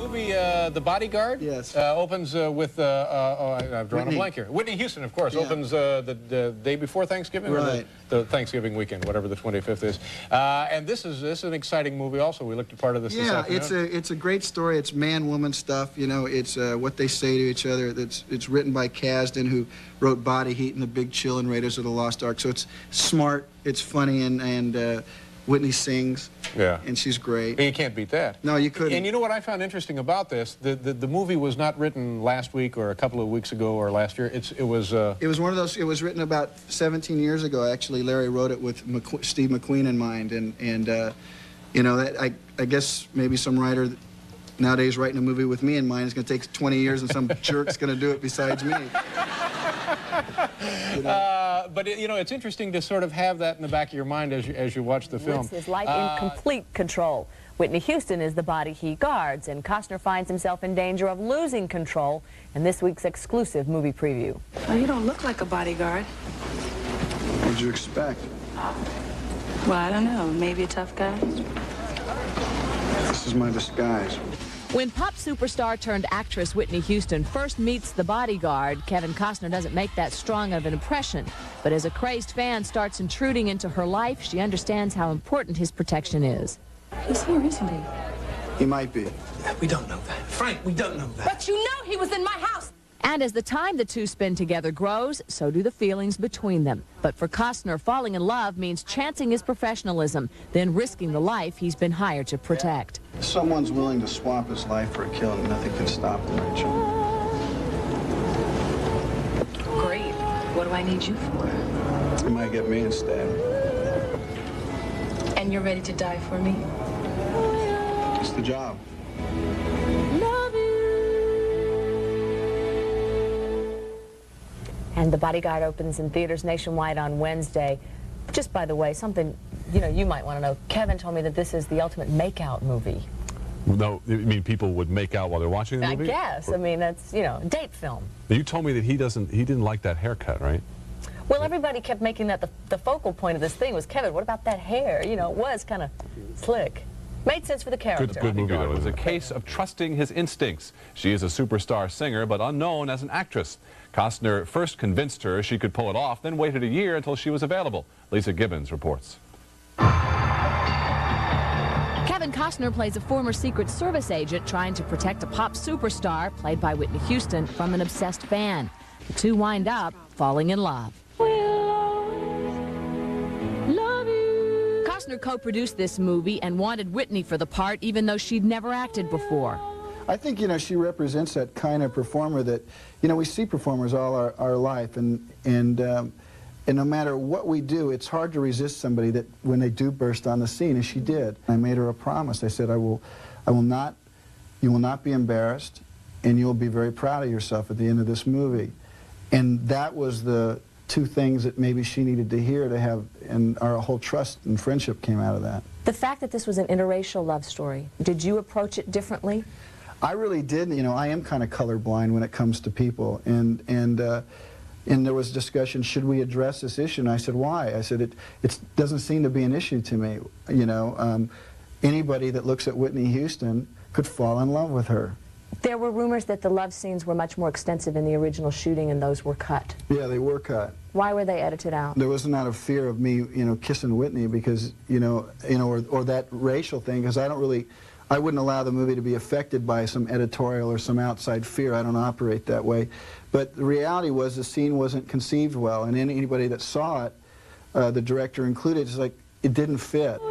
movie, The Bodyguard, yes, opens with, I've drawn a blank here. Whitney Houston, of course, opens the day before Thanksgiving, right, or the Thanksgiving weekend, whatever the 25th is. And this is an exciting movie also. We looked at part of this this afternoon. It's a great story. It's man-woman stuff. You know, it's what they say to each other. It's written by Kasdan, who wrote Body Heat and The Big Chill and Raiders of the Lost Ark. So it's smart, it's funny, and Whitney sings, and she's great. You can't beat that. No, you couldn't. And you know what I found interesting about this? The movie was not written last week or a couple of weeks ago or last year. It was one of those. It was written about 17 years ago. Actually, Larry wrote it with Steve McQueen in mind, and you know, that I guess maybe some writer nowadays writing a movie with me in mind is going to take 20 years, and some jerk's going to do it besides me. You know? But you know, it's interesting to sort of have that in the back of your mind as you watch the film. Puts his life in complete control. Whitney Houston is the body he guards, and Costner finds himself in danger of losing control in this week's exclusive movie preview. Well, you don't look like a bodyguard. What'd you expect? Well, I don't know. Maybe a tough guy? This is my disguise. When pop superstar turned actress Whitney Houston first meets the bodyguard, Kevin Costner doesn't make that strong of an impression. But as a crazed fan starts intruding into her life, she understands how important his protection is. He's here, isn't he? He might be. We don't know that. Frank, we don't know that. But you know he was in my house! And as the time the two spend together grows, so do the feelings between them. But for Costner, falling in love means chancing his professionalism, then risking the life he's been hired to protect. If someone's willing to swap his life for a kill, nothing can stop them, Rachel. Great. What do I need you for? You might get me instead. And you're ready to die for me? It's the job. And The Bodyguard opens in theaters nationwide on Wednesday. Just by the way, something you might want to know. Kevin told me that this is the ultimate make-out movie. No, you mean people would make out while they're watching the movie? I guess. I mean, that's, date film. You told me that he didn't like that haircut, right? Well, everybody kept making that the focal point of this thing was, Kevin, what about that hair? You know, it was kind of slick. Made sense for the character. Good movie, though. It was a case of trusting his instincts. She is a superstar singer, but unknown as an actress. Costner first convinced her she could pull it off, then waited a year until she was available. Lisa Gibbons reports. Kevin Costner plays a former Secret Service agent trying to protect a pop superstar, played by Whitney Houston, from an obsessed fan. The two wind up falling in love. Costner co-produced this movie and wanted Whitney for the part, even though she'd never acted before. I think, she represents that kind of performer that, we see performers all our life, and no matter what we do, it's hard to resist somebody that when they do burst on the scene, as she did. I made her a promise. I said, you will not be embarrassed, and you'll be very proud of yourself at the end of this movie. And that was the two things that maybe she needed to hear to have, and our whole trust and friendship came out of that. The fact that this was an interracial love story, did you approach it differently? I really did. I am kind of colorblind when it comes to people, and there was discussion, should we address this issue? And I said, why? I said, it doesn't seem to be an issue to me. Anybody that looks at Whitney Houston could fall in love with her. There were rumors that the love scenes were much more extensive in the original shooting, and those were cut. Yeah, they were cut. Why were they edited out? There wasn't out of fear of me, kissing Whitney, because, or that racial thing, because I wouldn't allow the movie to be affected by some editorial or some outside fear. I don't operate that way. But the reality was the scene wasn't conceived well, and anybody that saw it, the director included, it's like it didn't fit.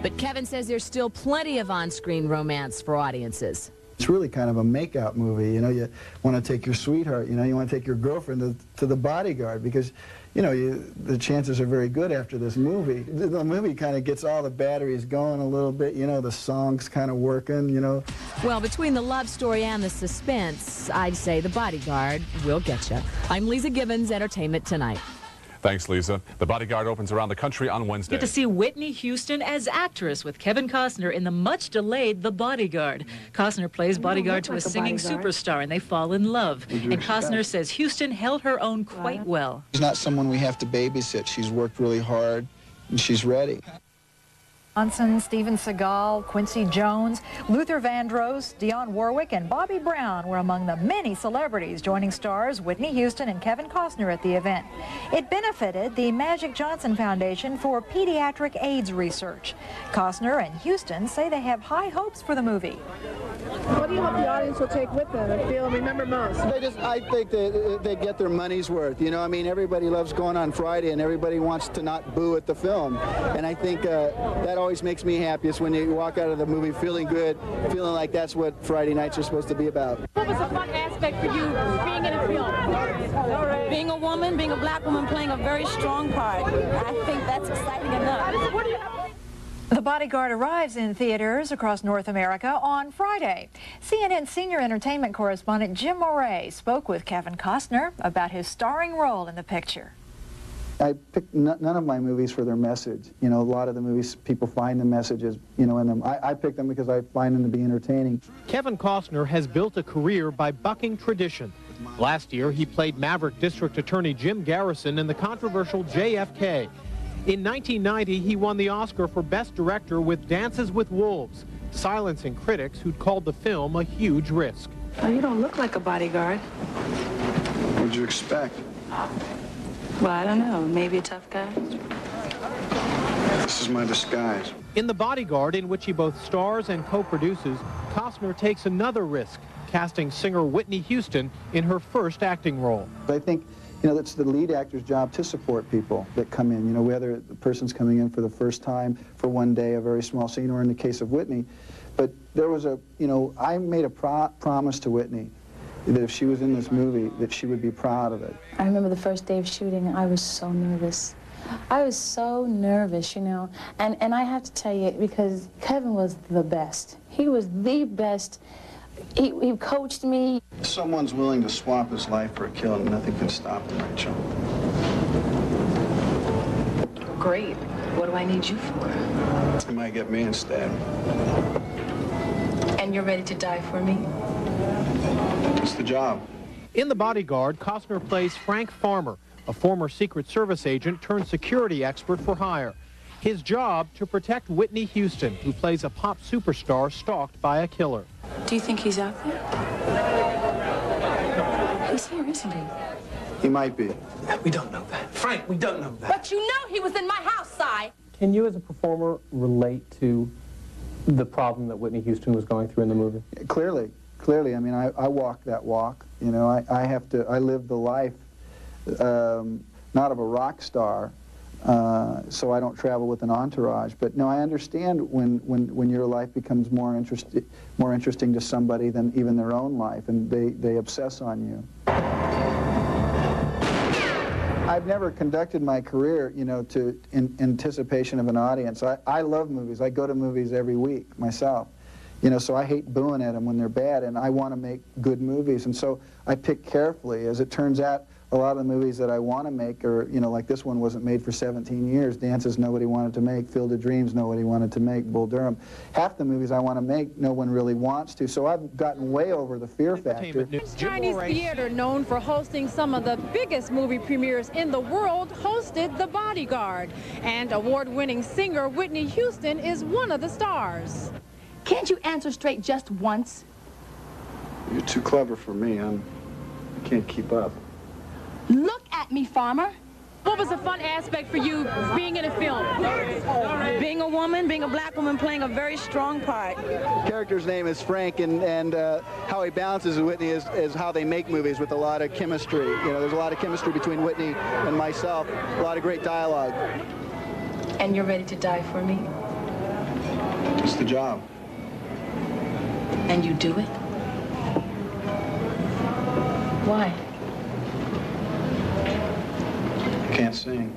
But Kevin says there's still plenty of on-screen romance for audiences. It's really kind of a make-out movie. You want to take your sweetheart, you want to take your girlfriend to the Bodyguard, because the chances are very good after this movie. The movie kind of gets all the batteries going a little bit, the song's kind of working, Well, between the love story and the suspense, I'd say The Bodyguard will get you. I'm Lisa Gibbons, Entertainment Tonight. Thanks, Lisa. The Bodyguard opens around the country on Wednesday. Get to see Whitney Houston as actress with Kevin Costner in the much-delayed The Bodyguard. Costner plays bodyguard to a singing superstar, and they fall in love. And Costner says Houston held her own quite well. She's not someone we have to babysit. She's worked really hard, and she's ready. Johnson, Steven Seagal, Quincy Jones, Luther Vandross, Dionne Warwick, and Bobby Brown were among the many celebrities joining stars Whitney Houston and Kevin Costner at the event. It benefited the Magic Johnson Foundation for Pediatric AIDS Research. Costner and Houston say they have high hopes for the movie. What do you hope the audience will take with them and feel remember most? I think they get their money's worth. You know, I mean, everybody loves going on Friday, and everybody wants to not boo at the film. And I think that always makes me happiest when you walk out of the movie feeling good, feeling like that's what Friday nights are supposed to be about. What was a fun aspect for you being in a film? Being a woman, being a black woman, playing a very strong part. I think that's exciting enough. The Bodyguard arrives in theaters across North America on Friday. CNN senior entertainment correspondent Jim Moret spoke with Kevin Costner about his starring role in the picture. I picked none of my movies for their message. You know, a lot of the movies, people find the messages, you know, in them. I picked them because I find them to be entertaining. Kevin Costner has built a career by bucking tradition. Last year, he played Maverick District Attorney Jim Garrison in the controversial JFK. In 1990, he won the Oscar for Best Director with Dances with Wolves, silencing critics who'd called the film a huge risk. Oh, you don't look like a bodyguard. What'd you expect? Well, I don't know. Maybe a tough guy? This is my disguise. In The Bodyguard, in which he both stars and co-produces, Costner takes another risk, casting singer Whitney Houston in her first acting role. I think, you know, it's the lead actor's job to support people that come in, you know, whether the person's coming in for the first time, for one day, a very small scene, or in the case of Whitney. But there was a, you know, I made a promise to Whitney that if she was in this movie, that she would be proud of it. I remember the first day of shooting, I was so nervous. I was so nervous, you know, and I have to tell you, because Kevin was the best. He was the best. He coached me. If someone's willing to swap his life for a kill, and nothing can stop him, Rachel. Great. What do I need you for? You might get me instead. And you're ready to die for me? It's the job. In The Bodyguard, Costner plays Frank Farmer, a former Secret Service agent turned security expert for hire. His job, to protect Whitney Houston, who plays a pop superstar stalked by a killer. Do you think he's out there? He's here, isn't he? He might be. We don't know that. Frank, we don't know that. But you know he was in my house, Si. Can you, as a performer, relate to the problem that Whitney Houston was going through in the movie? Clearly. I mean, I walk that walk. You know, I live the life, not of a rock star, so I don't travel with an entourage. But no, I understand when your life becomes more interesting to somebody than even their own life, and they obsess on you. I've never conducted my career, you know, in anticipation of an audience. I love movies. I go to movies every week myself. You know, so I hate booing at them when they're bad, and I want to make good movies. And so I pick carefully. As it turns out, a lot of the movies that I want to make are, you know, like this one wasn't made for 17 years. Dances nobody wanted to make. Field of Dreams nobody wanted to make. Bull Durham. Half the movies I want to make, no one really wants to. So I've gotten way over the fear factor. Chinese theater, known for hosting some of the biggest movie premieres in the world, hosted The Bodyguard. And award-winning singer Whitney Houston is one of the stars. Can't you answer straight just once? You're too clever for me. I can't keep up. Look at me, Farmer. What was a fun aspect for you being in a film? Being a woman, being a black woman, playing a very strong part. The character's name is Frank, and how he balances with Whitney is how they make movies with a lot of chemistry. You know, there's a lot of chemistry between Whitney and myself, a lot of great dialogue. And you're ready to die for me? It's the job. And you do it? Why? I can't sing.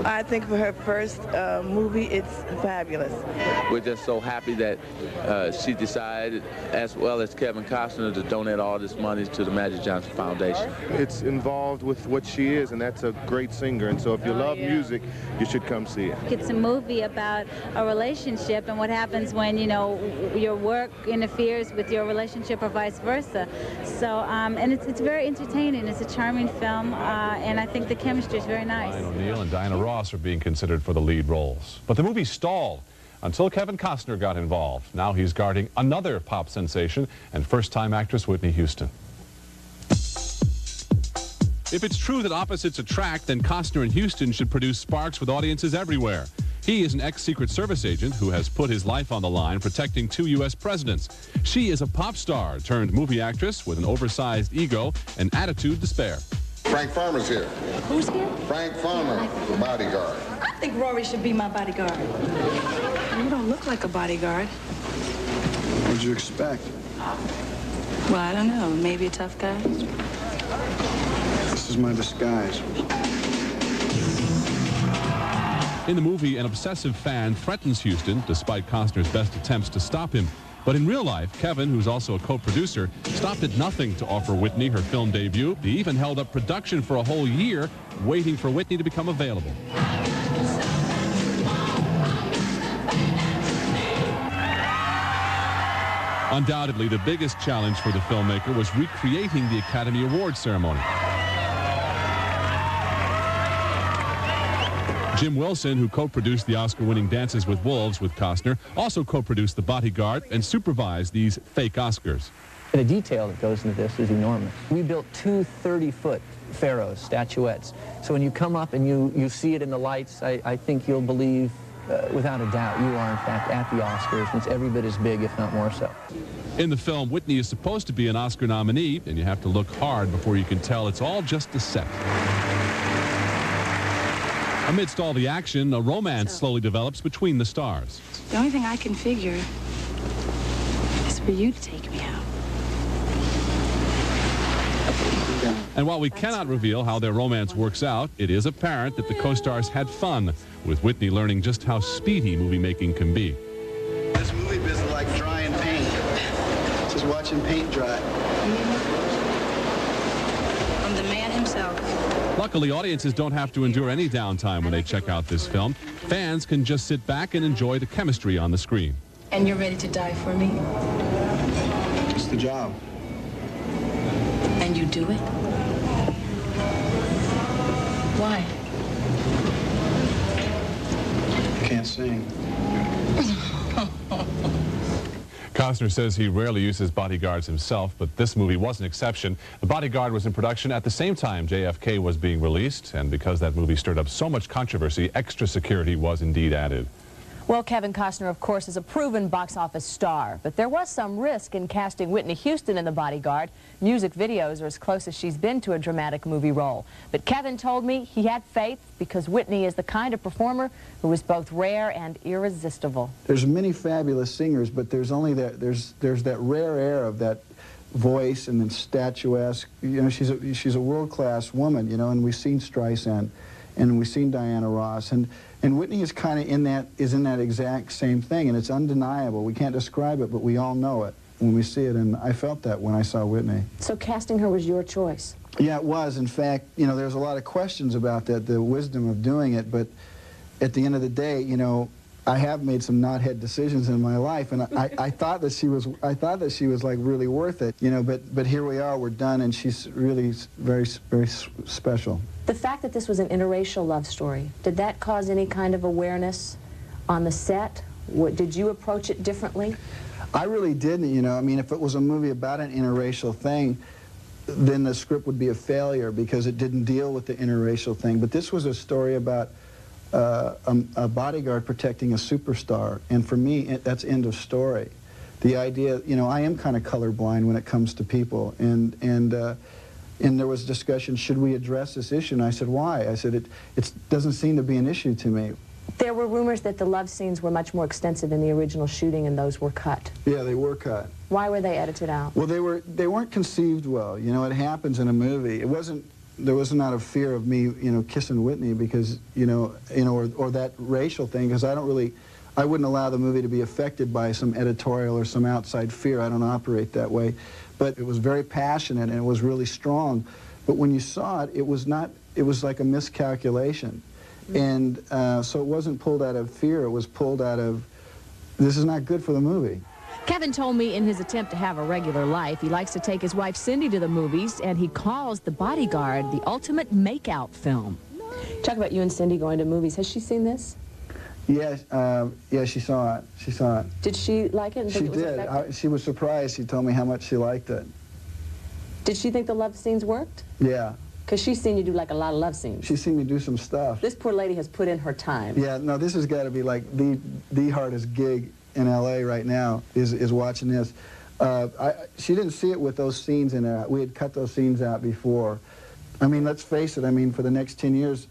I think for her first movie, it's fabulous. We're just so happy that she decided, as well as Kevin Costner, to donate all this money to the Magic Johnson Foundation. It's involved with what she is, and that's a great singer. And so if you love music, you should come see it. It's a movie about a relationship and what happens when, you know, your work interferes with your relationship or vice versa. So, and it's very entertaining. It's a charming film, and I think the chemistry is very nice. Ryan O'Neal and Diana Ross. Ross are being considered for the lead roles. But the movie stalled until Kevin Costner got involved. Now he's guarding another pop sensation and first-time actress Whitney Houston. If it's true that opposites attract, then Costner and Houston should produce sparks with audiences everywhere. He is an ex-Secret Service agent who has put his life on the line protecting 2 U.S. presidents. She is a pop star turned movie actress with an oversized ego and attitude to spare. Frank Farmer's here. Who's here? Frank Farmer, the bodyguard. I think Rory should be my bodyguard. You don't look like a bodyguard. What'd you expect? Well, I don't know. Maybe a tough guy? This is my disguise. In the movie, an obsessive fan threatens Houston despite Costner's best attempts to stop him. But in real life, Kevin, who's also a co-producer, stopped at nothing to offer Whitney her film debut. He even held up production for a whole year, waiting for Whitney to become available. Undoubtedly, the biggest challenge for the filmmaker was recreating the Academy Awards ceremony. Jim Wilson, who co-produced the Oscar-winning Dances with Wolves with Costner, also co-produced The Bodyguard and supervised these fake Oscars. The detail that goes into this is enormous. We built 2 30-foot pharaohs, statuettes. So when you come up and you see it in the lights, I think you'll believe, without a doubt, you are in fact at the Oscars, and it's every bit as big, if not more so. In the film, Whitney is supposed to be an Oscar nominee, and you have to look hard before you can tell it's all just a set. Amidst all the action, a romance slowly develops between the stars. The only thing I can figure is for you to take me out. And while we cannot reveal how their romance works out, it is apparent that the co-stars had fun, with Whitney learning just how speedy movie-making can be. This movie business is like drying paint. Just watching paint dry. I'm the man himself. Luckily, audiences don't have to endure any downtime when they check out this film. Fans can just sit back and enjoy the chemistry on the screen. And you're ready to die for me? It's the job. And you do it? Why? I can't sing. Costner says he rarely uses bodyguards himself, but this movie was an exception. The Bodyguard was in production at the same time JFK was being released, and because that movie stirred up so much controversy, extra security was indeed added. Well, Kevin Costner, of course, is a proven box office star, but there was some risk in casting Whitney Houston in The Bodyguard. Music videos are as close as she's been to a dramatic movie role. But Kevin told me he had faith because Whitney is the kind of performer who is both rare and irresistible. There's many fabulous singers, but there's only there's that rare air of that voice and then statuesque. You know, she's a world-class woman, you know, and we've seen Streisand and we've seen Diana Ross, and Whitney is kind of in that exact same thing, and it's undeniable. We can't describe it, but we all know it when we see it, and I felt that when I saw Whitney. So casting her was your choice? Yeah, it was. In fact, you know, there's a lot of questions about that, the wisdom of doing it, but at the end of the day, you know, I have made some knothead decisions in my life, and I thought that she was like really worth it, you know. But here we are, we're done, and she's really very special. The fact that this was an interracial love story, did that cause any kind of awareness on the set? Did you approach it differently? I really didn't, you know. I mean, if it was a movie about an interracial thing, then the script would be a failure because it didn't deal with the interracial thing. But this was a story about a bodyguard protecting a superstar, and for me, that's end of story. The idea, you know, I am kind of colorblind when it comes to people, and there was discussion, should we address this issue? And I said, why? I said, it doesn't seem to be an issue to me. There were rumors that the love scenes were much more extensive in the original shooting, and those were cut. Yeah, they were cut. Why were they edited out? Well, they weren't conceived well. You know, it happens in a movie. There was not a fear of me, you know, kissing Whitney because, or that racial thing, because I wouldn't allow the movie to be affected by some editorial or some outside fear. I don't operate that way. But it was very passionate and it was really strong. But when you saw it, it was like a miscalculation. And so it wasn't pulled out of fear, it was pulled out of, this is not good for the movie. Kevin told me in his attempt to have a regular life, he likes to take his wife Cindy to the movies, and he calls The Bodyguard the ultimate make-out film. Talk about you and Cindy going to movies. Has she seen this? Yes, yeah, she saw it. She saw it. Did she like it and think it was effective? She was surprised. She told me how much she liked it. Did she think the love scenes worked? Yeah. Because she's seen you do like a lot of love scenes. She's seen me do some stuff. This poor lady has put in her time. Yeah, no, this has got to be like the hardest gig in L.A. right now is watching this. She didn't see it with those scenes in there. We had cut those scenes out before. I mean, let's face it, I mean, for the next 10 years,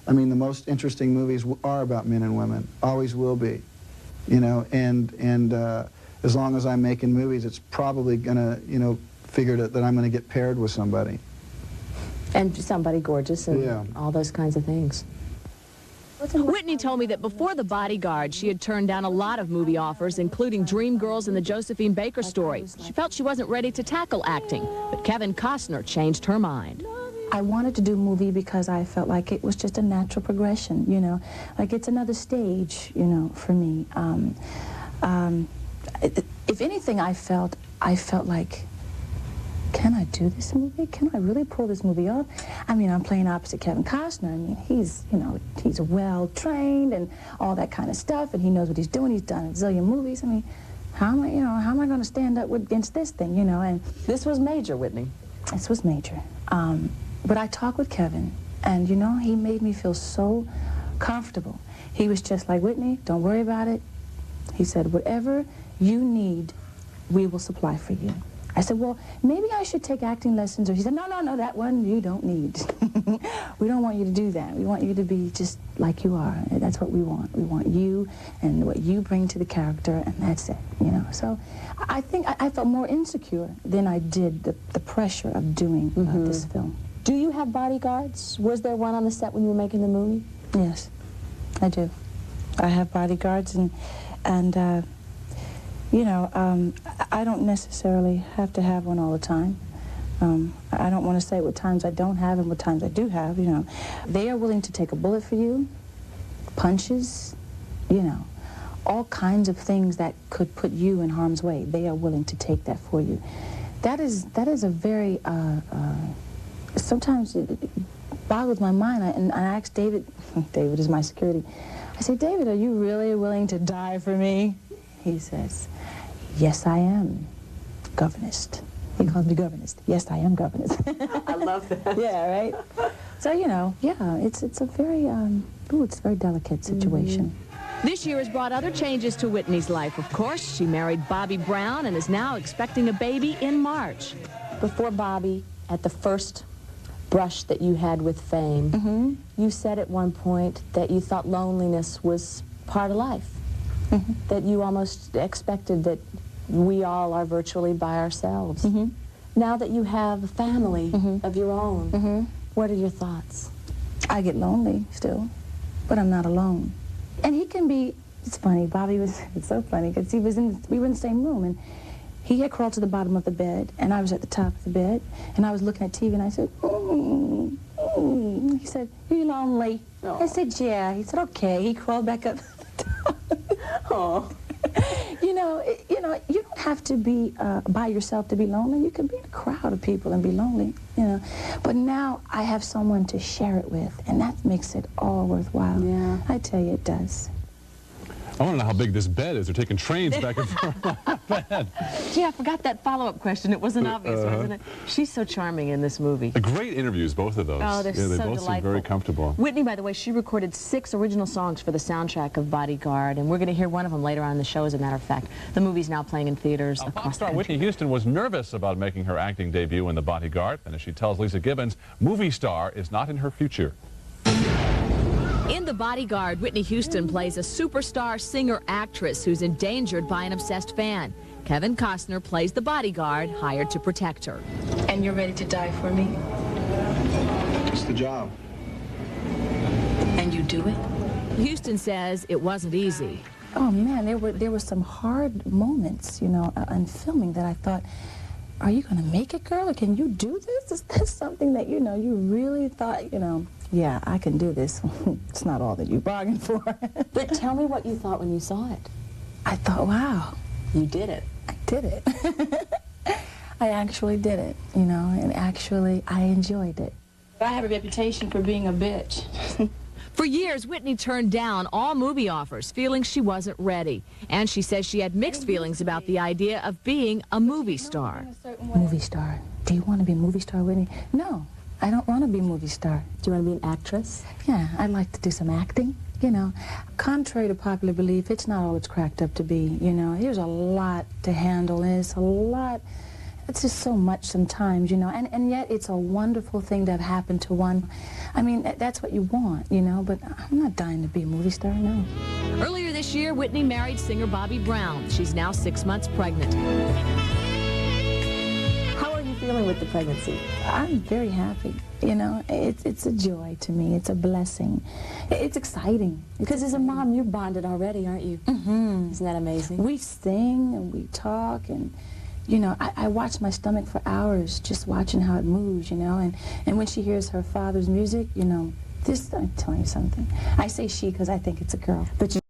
I mean, the most interesting movies are about men and women, always will be, you know, and as long as I'm making movies, it's probably going to, you know, figure that I'm going to get paired with somebody. And somebody gorgeous and all those kinds of things. Whitney told me that before The Bodyguard, she had turned down a lot of movie offers, including Dreamgirls and the Josephine Baker story. She felt she wasn't ready to tackle acting, but Kevin Costner changed her mind. I wanted to do a movie because I felt like it was just a natural progression, you know, like it's another stage, you know, for me. If anything, I felt like, can I do this movie? Can I really pull this movie off? I mean, I'm playing opposite Kevin Costner. I mean, he's, you know, he's well-trained and all that kind of stuff, and he knows what he's doing. He's done a zillion movies. I mean, how am I going to stand up against this thing, you know? And this was major, Whitney. This was major. But I talked with Kevin, and, you know, he made me feel so comfortable. He was just like, Whitney, don't worry about it. He said, whatever you need, we will supply for you. I said, well, maybe I should take acting lessons. Or he said, no, no, no, that one you don't need. We don't want you to do that. We want you to be just like you are. That's what we want. We want you and what you bring to the character, and that's it, you know. So I think I felt more insecure than I did the pressure of doing this film. Do you have bodyguards? Was there one on the set when you were making the movie? Yes, I do. I have bodyguards, and you know, I don't necessarily have to have one all the time. I don't want to say what times I don't have and what times I do have, you know. They are willing to take a bullet for you, punches, you know, all kinds of things that could put you in harm's way. They are willing to take that for you. That is a very, sometimes it boggles my mind. And I asked David, David is my security, I said, David, are you really willing to die for me? He says, yes, I am, governist. He calls me governist. Yes, I am governist. I love that. Yeah, right? So, you know, yeah, it's a very, it's a very delicate situation. This year has brought other changes to Whitney's life, of course. She married Bobby Brown and is now expecting a baby in March. Before Bobby, at the first brush that you had with fame, you said at one point that you thought loneliness was part of life. That you almost expected that we all are virtually by ourselves. Now that you have a family of your own, what are your thoughts? I get lonely still, but I'm not alone. And he can be, it's funny, Bobby was, it's so funny, because we were in the same room, and he had crawled to the bottom of the bed, and I was at the top of the bed, and I was looking at TV, and I said, He said, are you lonely? I said, yeah. He said, okay. He crawled back up. Oh, you know, you don't have to be by yourself to be lonely. You can be in a crowd of people and be lonely, you know. But now I have someone to share it with, and that makes it all worthwhile. Yeah, I tell you, it does. I want to know how big this bed is. They're taking trains back and forth on that bed. Gee, I forgot that follow-up question. It wasn't obvious, wasn't it? She's so charming in this movie. Great interviews, both of those. Oh, they're so they both delightful. seem very comfortable. Whitney, by the way, she recorded 6 original songs for the soundtrack of Bodyguard, and we're going to hear one of them later on in the show, as a matter of fact. The movie's now playing in theaters across Pop star the country. Whitney Houston was nervous about making her acting debut in The Bodyguard, and as she tells Lisa Gibbons, movie star is not in her future. In The Bodyguard, Whitney Houston plays a superstar singer-actress who's endangered by an obsessed fan. Kevin Costner plays the bodyguard hired to protect her. And you're ready to die for me? It's the job. And you do it? Houston says it wasn't easy. Oh, man, there were some hard moments, you know, in filming that I thought, are you going to make it, girl, or can you do this? Is this something that, you know, you really thought, you know, yeah, I can do this. It's not all that you bargained for. But tell me what you thought when you saw it. I thought, wow. You did it. I did it. I actually did it, you know, and actually I enjoyed it. I have a reputation for being a bitch. For years, Whitney turned down all movie offers, feeling she wasn't ready. And she says she had mixed feelings about the idea of being a movie star. Movie star. Do you want to be a movie star, Whitney? No, I don't want to be a movie star. Do you want to be an actress? Yeah, I'd like to do some acting. You know, contrary to popular belief, it's not all it's cracked up to be. You know, there's a lot to handle, and it's a lot. It's just so much sometimes, you know, and yet it's a wonderful thing to have happened to one. I mean, that's what you want, you know, but I'm not dying to be a movie star, no. Earlier this year, Whitney married singer Bobby Brown. She's now 6 months pregnant. How are you feeling with the pregnancy? I'm very happy, you know. It's a joy to me. It's a blessing. It's exciting. Because as a mom, you're bonded already, aren't you? Mm-hmm. Isn't that amazing? We sing and we talk and... You know, I watch my stomach for hours just watching how it moves, you know, and when she hears her father's music, you know, I'm telling you something. I say she because I think it's a girl. But you